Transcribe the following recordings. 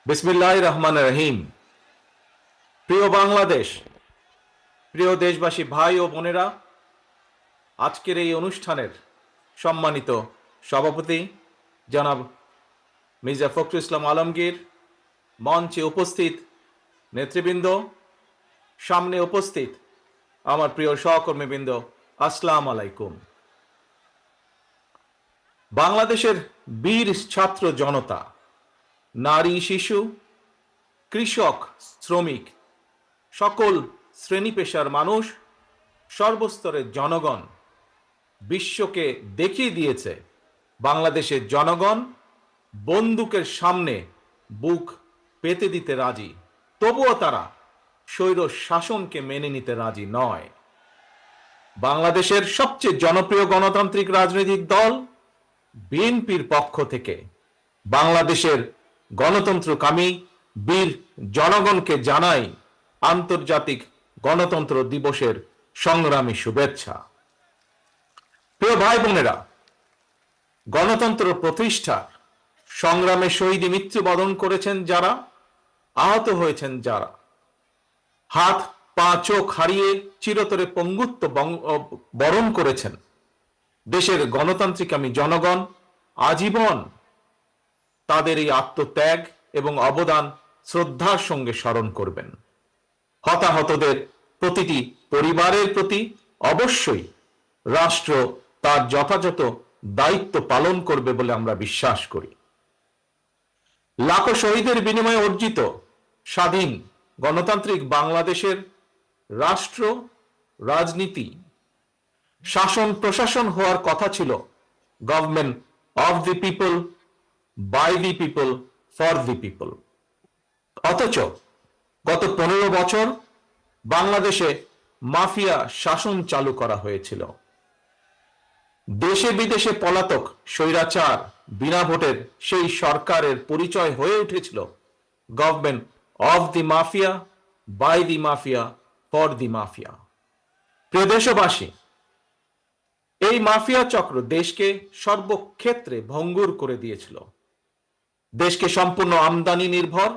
বিসমিল্লাহির রহমানির রহিম। প্রিয় বাংলাদেশ, প্রিয় দেশবাসী, ভাই ও বোনেরা, আজকের এই অনুষ্ঠানের সম্মানিত সভাপতি জনাব মির্জা ফখরুল ইসলাম আলমগীর, মঞ্চে উপস্থিত নেতৃবৃন্দ, সামনে উপস্থিত আমার প্রিয় সহকর্মীবৃন্দ, আসসালামু আলাইকুম। বাংলাদেশের বীর ছাত্র জনতা, নারী, শিশু, কৃষক, শ্রমিক, সকল শ্রেণী পেশার মানুষ, সর্বস্তরের জনগণ বিশ্বকে দেখিয়ে দিয়েছে বাংলাদেশের জনগণ বন্দুকের সামনে বুক পেতে দিতে রাজি, তবুও তারা স্বৈর শাসনকে মেনে নিতে রাজি নয়। বাংলাদেশের সবচেয়ে জনপ্রিয় গণতান্ত্রিক রাজনৈতিক দল বিএনপির পক্ষ থেকে বাংলাদেশের গণতন্ত্রকামী বীর জনগণকে জানাই আন্তর্জাতিক গণতন্ত্র দিবসের সংগ্রামী শুভেচ্ছা। প্রিয় ভাই বোনেরা, গণতন্ত্র প্রতিষ্ঠার সংগ্রামে শহীদ মৃত্যুবরণ করেছেন যারা, আহত হয়েছেন যারা, হাত পা চোখ হারিয়ে চিরতরে পঙ্গুত্ব বরণ করেছেন, দেশের গণতান্ত্রিকামী জনগণ আজীবন তাদের এই আত্মত্যাগ এবং অবদান শ্রদ্ধার সঙ্গে স্মরণ করবেন। হতাহতদের প্রতিটি পরিবারের প্রতি অবশ্যই রাষ্ট্র তার যথাযথ দায়িত্ব পালন করবে বলে আমরা বিশ্বাস করি। লাখো শহীদের বিনিময়ে অর্জিত স্বাধীন গণতান্ত্রিক বাংলাদেশের রাষ্ট্র, রাজনীতি, শাসন প্রশাসন হওয়ার কথা ছিল government of the people, by the people, for the people. অথচ গত 15 বছর বাংলাদেশে মাফিয়া শাসন চালু করা হয়েছিল। দেশে বিদেশে পলাতক স্বৈরাচার বিনা ভোটের সেই সরকারের পরিচয় হয়ে উঠেছিল government of the mafia, by the mafia, for the mafia. প্রিয় দেশবাসী, এই মাফিয়া চক্র দেশকে সর্বক্ষেত্রে ভঙ্গুর করে দিয়েছিল। দেশকে সম্পূর্ণ আমদানি নির্ভর,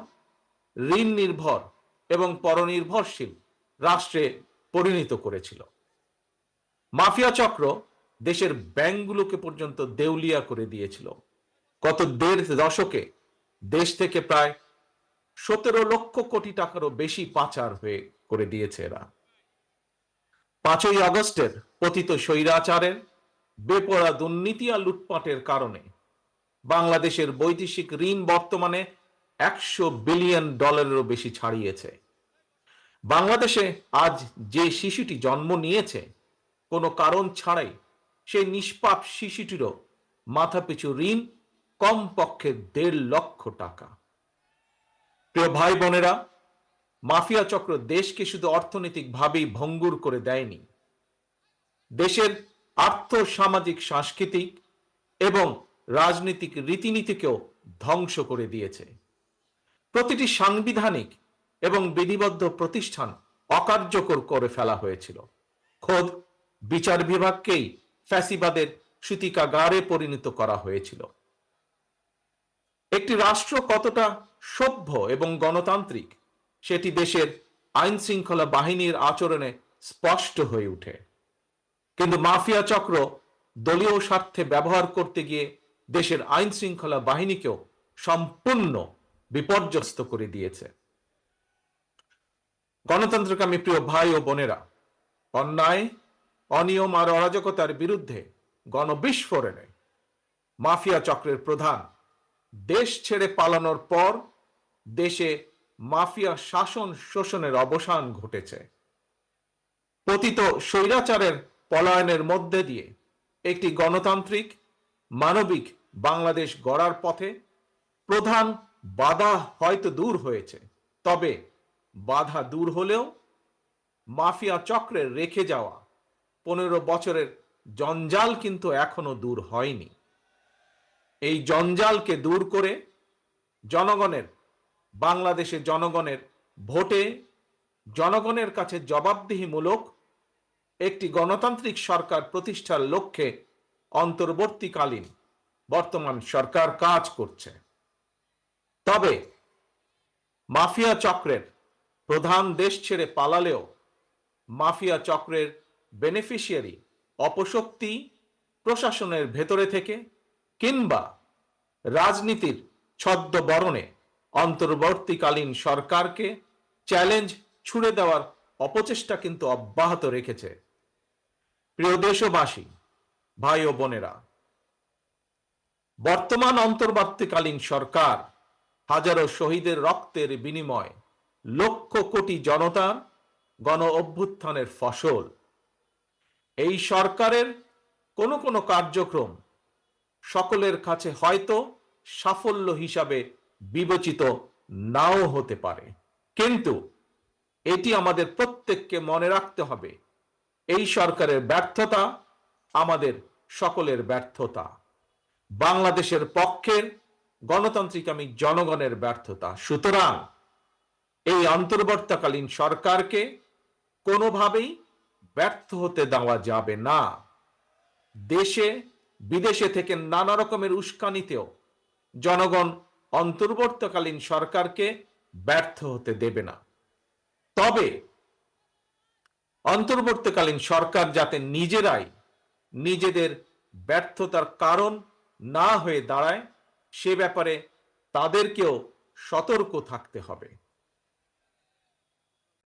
ঋণ নির্ভর এবং পরনির্ভরশীল রাষ্ট্রে পরিণত করেছিল। মাফিয়া চক্র দেশের ব্যাংকগুলোকে পর্যন্ত দেউলিয়া করে দিয়েছিল। গত 1.5 দশকে দেশ থেকে প্রায় 17 লক্ষ কোটি টাকারও বেশি পাচার হয়ে করে দিয়েছে এরা। 5ই আগস্টের পতিত স্বৈরাচারের বেপরোয়া দুর্নীতি আর লুটপাটের কারণে বাংলাদেশের বৈদেশিক ঋণ বর্তমানে $100 বিলিয়ন বেশি ছাড়িয়েছে। বাংলাদেশে আজ যে শিশুটি জন্ম নিয়েছে কোনো কারণ ছাড়াই, সেই নিষ্পাপ শিশুটিরও মাথাপিছু ঋণ কমপক্ষে 1.5 লক্ষ টাকা। প্রিয় ভাই বোনেরা, মাফিয়া চক্র দেশকে শুধু অর্থনৈতিকভাবেই ভঙ্গুর করে দেয়নি, দেশের আর্থ সামাজিক সাংস্কৃতিক এবং রাজনৈতিক রীতিনীতিকেও ধ্বংস করে দিয়েছে। প্রতিটি সাংবিধানিক এবং বিধিবদ্ধ প্রতিষ্ঠান অকার্যকর করে ফেলা হয়েছিল। খোদ বিচার বিভাগকেই ফ্যাসিবাদের সূতিকাগারে পরিণত করা হয়েছিল। একটি রাষ্ট্র কতটা সভ্য এবং গণতান্ত্রিক সেটি দেশের আইন শৃঙ্খলা বাহিনীর আচরণে স্পষ্ট হয়ে ওঠে। কিন্তু মাফিয়া চক্র দলীয় স্বার্থে ব্যবহার করতে গিয়ে দেশের আইন শৃঙ্খলা বাহিনীকেও সম্পূর্ণ বিপর্যস্ত করে দিয়েছে। গণতন্ত্রকামী প্রিয় ভাই ও বোনেরা, অন্যায়, অনিয়ম আর অরাজকতার বিরুদ্ধে গণবিস্ফোরণে মাফিয়া চক্রের প্রধান দেশ ছেড়ে পালানোর পর দেশে মাফিয়া শাসন শোষণের অবসান ঘটেছে। পতিত স্বৈরাচারের পলায়নের মধ্যে দিয়ে একটি গণতান্ত্রিক মানবিক বাংলাদেশ গড়ার পথে প্রধান বাধা হয়তো দূর হয়েছে, তবে বাধা দূর হলেও মাফিয়া চক্রের রেখে যাওয়া 15 বছরের জঞ্জাল কিন্তু এখনো দূর হয়নি। এই জঞ্জালকে দূর করে জনগণের, বাংলাদেশের জনগণের ভোটে জনগণের কাছে জবাবদিহিমূলক একটি গণতান্ত্রিক সরকার প্রতিষ্ঠার লক্ষ্যে অন্তর্বর্তীকালীন বর্তমান সরকার কাজ করছে। তবে মাফিয়া চক্রের প্রধান দেশ ছেড়ে পালালেও মাফিয়া চক্রের বেনিফিশিয়ারি অপশক্তি প্রশাসনের ভেতরে থেকে কিংবা রাজনীতির ছদ্মবরণে অন্তর্বর্তীকালীন সরকারকে চ্যালেঞ্জ ছুড়ে দেওয়ার অপচেষ্টা কিন্তু অব্যাহত রেখেছে। প্রিয় দেশবাসী, ভাই ও বোনেরা, বর্তমান অন্তর্বর্তীকালীন সরকার হাজারো শহীদের রক্তের বিনিময় লক্ষ কোটি জনতার গণ অভ্যুত্থানের ফসল। এই সরকারের কোনো কোনো কার্যক্রম সকলের কাছে হয়তো সাফল্য হিসাবে বিবেচিত নাও হতে পারে, কিন্তু এটি আমাদের প্রত্যেককে মনে রাখতে হবে, এই সরকারের ব্যর্থতা আমাদের সকলের ব্যর্থতা, বাংলাদেশের পক্ষের গণতান্ত্রিকামী জনগণের ব্যর্থতা। সুতরাং এই অন্তর্বর্তীকালীন সরকারকে কোনোভাবেই ব্যর্থ হতে দেওয়া যাবে না। দেশে বিদেশে থেকে নানা রকমের উস্কানিতেও জনগণ অন্তর্বর্তীকালীন সরকারকে ব্যর্থ হতে দেবে না। তবে অন্তর্বর্তীকালীন সরকার যাতে নিজেরাই নিজেদের ব্যর্থতার কারণ না হয়ে দাঁড়ায়, সে ব্যাপারে তাদেরকেও সতর্ক থাকতে হবে।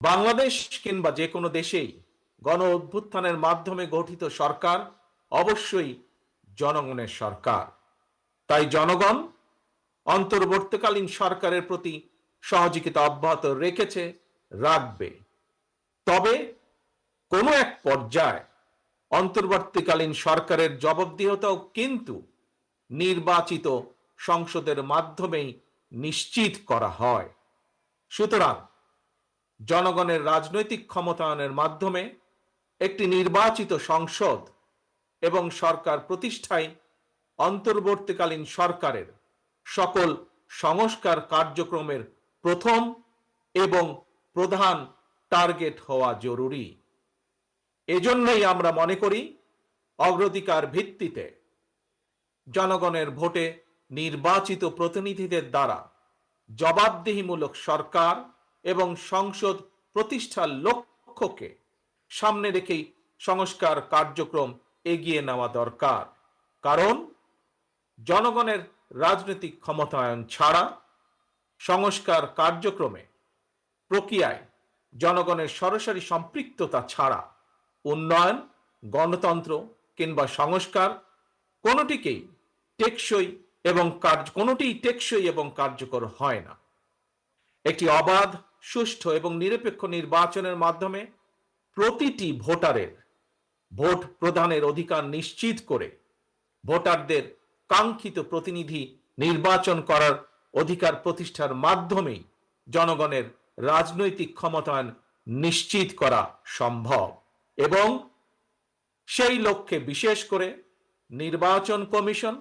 বাংলাদেশ কিংবা যে কোনো দেশেই গণ অভ্যুত্থানের মাধ্যমে গঠিত সরকার অবশ্যই জনগণের সরকার। তাই জনগণ অন্তর্বর্তীকালীন সরকারের প্রতি সহযোগিতা অব্যাহত রেখেছে, রাখবে। তবে কোনো এক পর্যায়ে অন্তর্বর্তীকালীন সরকারের জবাবদিহিতাও কিন্তু নির্বাচিত সংসদের মাধ্যমেই নিশ্চিত করা হয়। সুতরাং জনগণের রাজনৈতিক ক্ষমতায়নের মাধ্যমে একটি নির্বাচিত সংসদ এবং সরকার প্রতিষ্ঠায় অন্তর্বর্তীকালীন সরকারের সকল সংস্কার কার্যক্রমের প্রথম এবং প্রধান টার্গেট হওয়া জরুরি। এজন্যই আমরা মনে করি অগ্রাধিকার ভিত্তিতে জনগণের ভোটে নির্বাচিত প্রতিনিধিদের দ্বারা জবাবদিহিমূলক সরকার এবং সংসদ প্রতিষ্ঠার লক্ষ্যকে সামনে রেখেই সংস্কার কার্যক্রম এগিয়ে নেওয়া দরকার। কারণ জনগণের রাজনৈতিক ক্ষমতায়ন ছাড়া সংস্কার কার্যক্রমে প্রক্রিয়ায় জনগণের সরাসরি সম্পৃক্ততা ছাড়া উন্নয়ন, গণতন্ত্র কিংবা সংস্কার কোনোটিই টেকসই এবং কার্যকর হয় না। একটি অবাধ, সুষ্ঠু এবং নিরপেক্ষ নির্বাচনের মাধ্যমে প্রতিটি ভোটারের ভোট প্রদানের অধিকার নিশ্চিত করে ভোটারদের কাঙ্ক্ষিত প্রতিনিধি নির্বাচন করার অধিকার প্রতিষ্ঠার মাধ্যমেই জনগণের রাজনৈতিক ক্ষমতায়ন নিশ্চিত করা সম্ভব। এবং সেই লক্ষ্যে বিশেষ করে নির্বাচন কমিশন,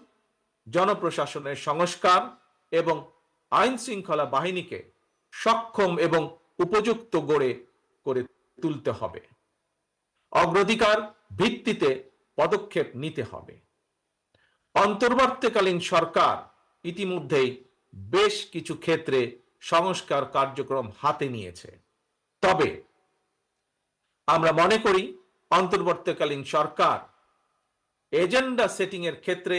জনপ্রশাসনের সংস্কার এবং আইন শৃঙ্খলা বাহিনীকে সক্ষম এবং উপযুক্ত করে তুলতে হবে। অগ্রাধিকার ভিত্তিতে পদক্ষেপ নিতে হবে। অন্তর্বর্তীকালীন সরকার ইতিমধ্যেই বেশ কিছু ক্ষেত্রে সংস্কার কার্যক্রম হাতে নিয়েছে। তবে আমরা মনে করি অন্তর্বর্তীকালীন সরকার এজেন্ডা সেটিং এর ক্ষেত্রে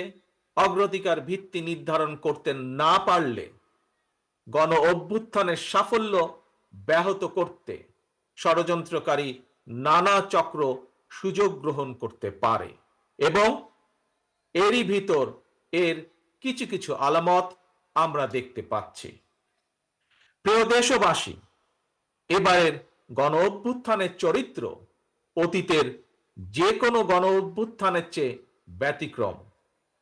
অগ্রাধিকার ভিত্তি নির্ধারণ করতে না পারলে গণ অভ্যুত্থানের সাফল্য ব্যাহত করতে ষড়যন্ত্রকারী নানা চক্র সুযোগ গ্রহণ করতে পারে এবং এরই ভিতর এর কিছু কিছু আলামত আমরা দেখতে পাচ্ছি। প্রিয় দেশবাসী, এবারের গণ অভ্যুত্থানের চরিত্র অতীতের যে কোনো গণ অভ্যুত্থানের চেয়ে ব্যতিক্রম।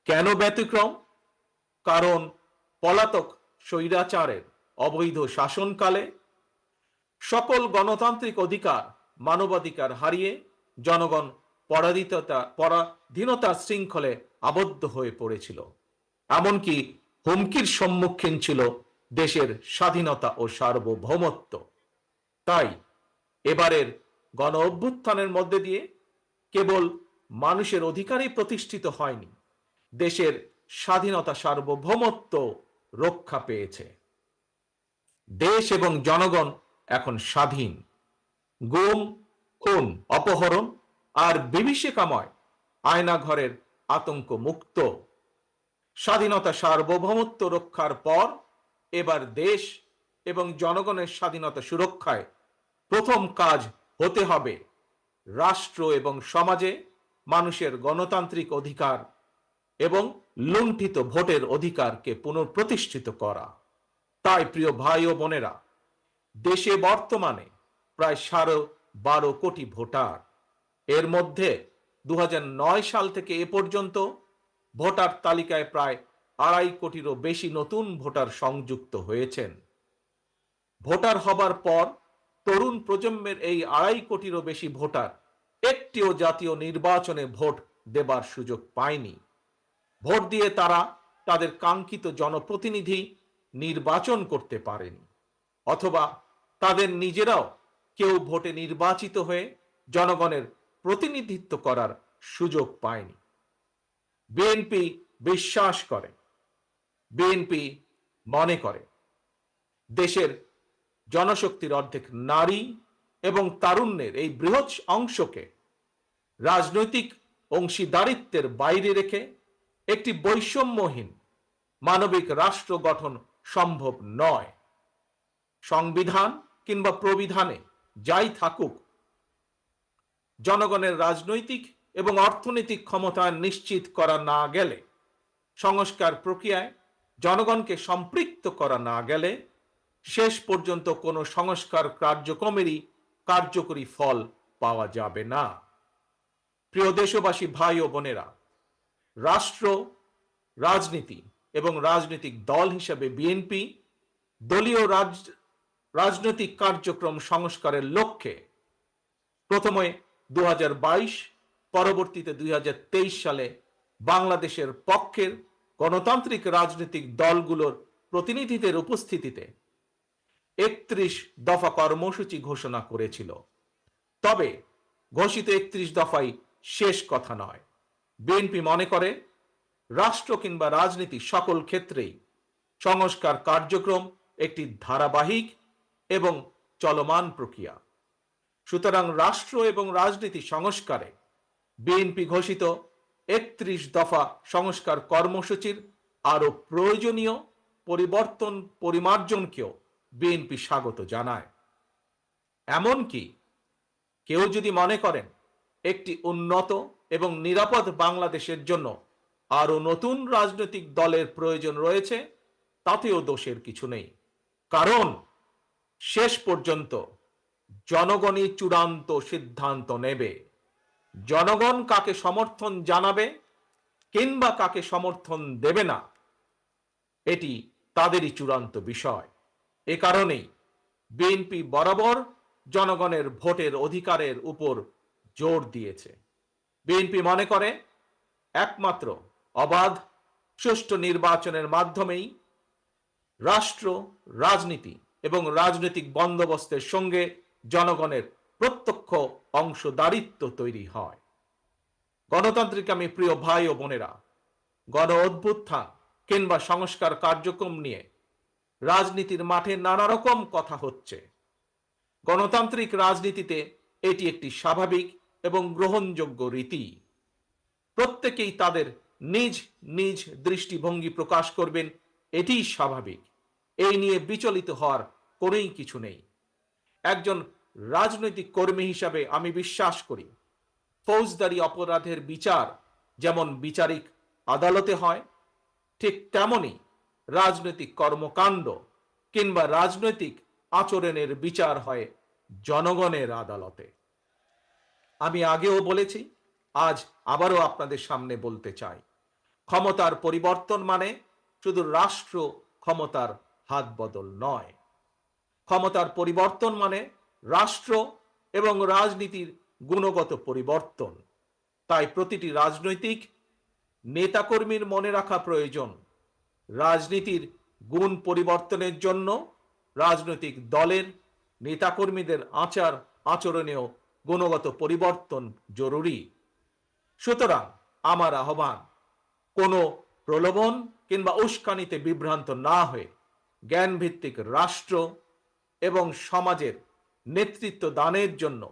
কেন ব্যতিক্রম? কারণ পলাতক স্বৈরাচারের অবৈধ শাসনকালে সকল গণতান্ত্রিক অধিকার, মানবাধিকার হারিয়ে জনগণ পরাধীনতার শৃঙ্খলে আবদ্ধ হয়ে পড়েছিল। এমনকি হুমকির সম্মুখীন ছিল দেশের স্বাধীনতা ও সার্বভৌমত্ব। তাই এবারের গণ অভ্যুত্থানের মধ্যে দিয়ে কেবল মানুষের অধিকারই প্রতিষ্ঠিত হয়নি, দেশের স্বাধীনতা সার্বভৌমত্ব রক্ষা পেয়েছে। দেশ এবং জনগণ এখন স্বাধীন। গুম, খুন, অপহরণ আর বিভীষিকাময় আয়নাঘরের আতঙ্ক মুক্ত। স্বাধীনতা সার্বভৌমত্ব রক্ষার পর এবার দেশ এবং জনগণের স্বাধীনতা সুরক্ষায় প্রথম কাজ হতে হবে রাষ্ট্র এবং সমাজে মানুষের গণতান্ত্রিক অধিকার এবং লুণ্ঠিত ভোটের অধিকারকে পুনঃপ্রতিষ্ঠিত করা। তাই প্রিয় ভাই ও বোনেরা, দেশে বর্তমানে প্রায় 12.5 কোটি ভোটার। এর মধ্যে 2009 সাল থেকে এ পর্যন্ত ভোটার তালিকায় প্রায় 2.5 কোটিরও বেশি নতুন ভোটার সংযুক্ত হয়েছেন। ভোটার হবার পর তরুণ প্রজন্মের এই 2.5 কোটিরও বেশি ভোটার একটিও জাতীয় নির্বাচনে ভোট দেবার সুযোগ পায়নি। ভোট দিয়ে তারা তাদের কাঙ্ক্ষিত জনপ্রতিনিধি নির্বাচন করতে পারেনি, অথবা তাদের নিজেরাও কেউ ভোটে নির্বাচিত হয়ে জনগণের প্রতিনিধিত্ব করার সুযোগ পায়নি। বিএনপি বিশ্বাস করে, বিএনপি মনে করে দেশের জনশক্তির অর্ধেক নারী এবং তারুণ্যের এই বৃহৎ অংশকে রাজনৈতিক অংশীদারিত্বের বাইরে রেখে একটি বৈষম্যহীন মানবিক রাষ্ট্র গঠন সম্ভব নয়। সংবিধান কিংবা প্রবিধানে যাই থাকুক, জনগণের রাজনৈতিক এবং অর্থনৈতিক ক্ষমতা নিশ্চিত করা না গেলে, সংস্কার প্রক্রিয়ায় জনগণকে সম্পৃক্ত করা না গেলে শেষ পর্যন্ত কোনো সংস্কার কার্যক্রমেরই কার্যকরী ফল পাওয়া যাবে না। প্রিয় দেশবাসী, ভাই ও বোনেরা, রাষ্ট্র, রাজনীতি এবং রাজনৈতিক দল হিসেবে বিএনপি দলীয় রাজনৈতিক কার্যক্রম সংস্কারের লক্ষ্যে প্রথমে 2022, পরবর্তীতে 2023 সালে বাংলাদেশের পক্ষের গণতান্ত্রিক রাজনৈতিক দলগুলোর প্রতিনিধিদের উপস্থিতিতে 31 দফা কর্মসূচি ঘোষণা করেছিল। তবে ঘোষিত 31 দফাই শেষ কথা নয়। বিএনপি মনে করে রাষ্ট্র কিংবা রাজনীতি সকল ক্ষেত্রেই সংস্কার কার্যক্রম একটি ধারাবাহিক এবং চলমান প্রক্রিয়া। সুতরাং রাষ্ট্র এবং রাজনীতি সংস্কারে বিএনপি ঘোষিত 31 দফা সংস্কার কর্মসূচির আরো প্রয়োজনীয় পরিবর্তন পরিমার্জনকেও বিএনপি স্বাগত জানায়। এমনকি কেউ যদি মনে করেন একটি উন্নত এবং নিরাপদ বাংলাদেশের জন্য আরো নতুন রাজনৈতিক দলের প্রয়োজন রয়েছে, তাতেও দোষের কিছু নেই। কারণ শেষ পর্যন্ত জনগণই চূড়ান্ত সিদ্ধান্ত নেবে। জনগণ কাকে সমর্থন জানাবে কিংবা কাকে সমর্থন দেবে না, এটি তাদেরই চূড়ান্ত বিষয়। এ কারণেই বিএনপি বরাবর জনগণের ভোটের অধিকারের উপর জোর দিয়েছে। বিএনপি মনে করে একমাত্র অবাধ, সুষ্ঠু নির্বাচনের মাধ্যমেই রাষ্ট্র, রাজনীতি এবং রাজনৈতিক বন্দোবস্তের সঙ্গে জনগণের প্রত্যক্ষ অংশদারিত্ব তৈরি হয়। গণতান্ত্রিক আমি প্রিয় ভাই ও বোনেরা, গণ অভ্যুত্থান কিংবা সংস্কার কার্যক্রম নিয়ে রাজনীতির মাঠে নানা রকম কথা হচ্ছে। গণতান্ত্রিক রাজনীতিতে এটি একটি স্বাভাবিক এবং গ্রহণযোগ্য রীতি। প্রত্যেকেই তাদের নিজ নিজ দৃষ্টিভঙ্গি প্রকাশ করবেন, এটিই স্বাভাবিক। এই নিয়ে বিচলিত হওয়ার কোনোই কিছু নেই। একজন রাজনৈতিক কর্মী হিসাবে আমি বিশ্বাস করি, ফৌজদারি অপরাধের বিচার যেমন বিচারিক আদালতে হয়, ঠিক তেমনি রাজনৈতিক কর্মকাণ্ড কিংবা রাজনৈতিক আচরণের বিচার হয় জনগণের আদালতে। আমি আগেও বলেছি, আজ আবারও আপনাদের সামনে বলতে চাই, ক্ষমতার পরিবর্তন মানে শুধু রাষ্ট্র ক্ষমতার হাত বদল নয়। ক্ষমতার পরিবর্তন মানে রাষ্ট্র এবং রাজনীতির গুণগত পরিবর্তন। তাই প্রতিটি রাজনৈতিক নেতাকর্মীর মনে রাখা প্রয়োজন, রাজনীতির গুণ পরিবর্তনের জন্য রাজনৈতিক দলের নেতাকর্মীদের আচার আচরণেও গুণগত পরিবর্তন জরুরি। সুতরাং আমার আহ্বান, কোনো প্রলোভন কিংবা উস্কানিতে বিভ্রান্ত না হয়ে জ্ঞানভিত্তিক রাষ্ট্র এবং সমাজের নেতৃত্ব দানের জন্য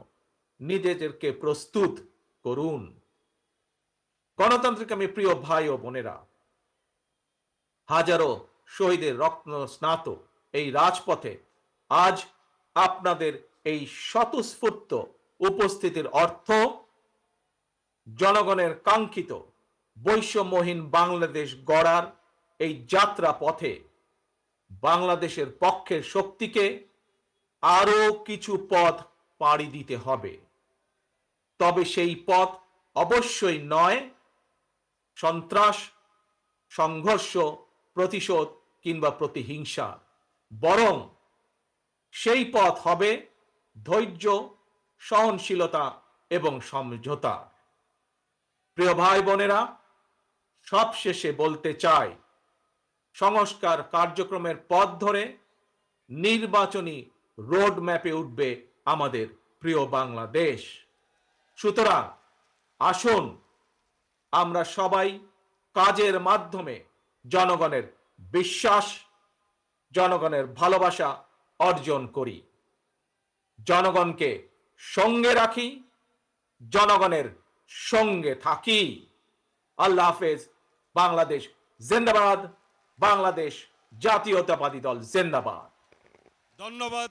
নিজেদেরকে প্রস্তুত করুন। গণতান্ত্রিক আমি প্রিয় ভাই ও বোনেরা, হাজারো শহীদের রক্ত স্নাত এই রাজপথে আজ আপনাদের এই স্বতঃস্ফূর্ত উপস্থিতির অর্থ জনগণের কাঙ্ক্ষিত বৈষম্যহীন বাংলাদেশ গড়ার এই যাত্রা পথে বাংলাদেশের পক্ষের শক্তিকে আরো কিছু পথ পাড়ি দিতে হবে। তবে সেই পথ অবশ্যই নয় সন্ত্রাস, সংঘর্ষ, প্রতিশোধ কিংবা প্রতিহিংসা, বরং সেই পথ হবে ধৈর্য, সহনশীলতা এবং সমঝোতা। প্রিয় ভাই বোনেরা, সবশেষে বলতে চাই, সংস্কার কার্যক্রমের পথ ধরে নির্বাচনী রোড ম্যাপে উঠবে আমাদের প্রিয় বাংলাদেশ। সুতরাং আসুন আমরা সবাই কাজের মাধ্যমে জনগণের বিশ্বাস, জনগণের ভালোবাসা অর্জন করি, জনগণকে সঙ্গে রাখি, জনগণের সঙ্গে থাকি। আল্লাহ হাফেজ। বাংলাদেশ জিন্দাবাদ। বাংলাদেশ জাতীয়তাবাদী দল জিন্দাবাদ। ধন্যবাদ।